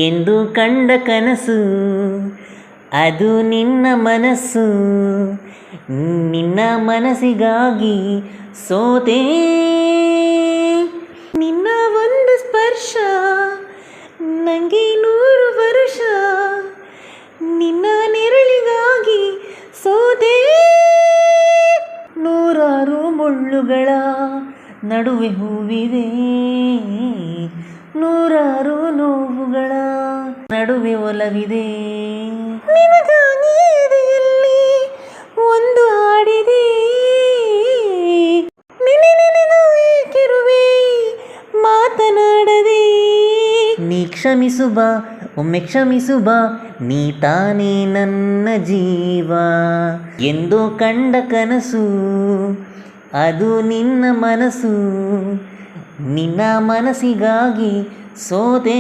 ಎಂದು ಕಂಡ ಕನಸು ಅದು ನಿನ್ನ ಮನಸ್ಸು, ನಿನ್ನ ಮನಸ್ಸಿಗಾಗಿ ಸೋತೆ. ನಿನ್ನ ಒಂದು ಸ್ಪರ್ಶ ನನಗೆ 100 ವರ್ಷ, ನಿನ್ನ ನೆರಳಿಗಾಗಿ ಸೋತೆ. 100 ಮುಳ್ಳುಗಳ ನಡುವೆ ಹೂವಿದೆ, 100 ನೋವುಗಳ ನಡುವೆ ಒಲವಿದೆ. ನಿನಗಾಗಿ ಎದೆಯಲ್ಲಿ ಒಂದು ಹಾಡಿದೆ, ನೆನೆದು ಏಕಿರುವೆ ಮಾತನಾಡದೆ. ನೀ ಕ್ಷಮಿಸು ಬಾ, ಒಮ್ಮೆ ಕ್ಷಮಿಸು ಬಾ, ನೀ ತಾನೇ ನನ್ನ ಜೀವ. ಎಂದು ಕಂಡ ಕನಸು ಅದು ನಿನ್ನ ಮನಸ್ಸು, ನಿನ್ನ ಮನಸ್ಸಿಗಾಗಿ ಸೋತೆ.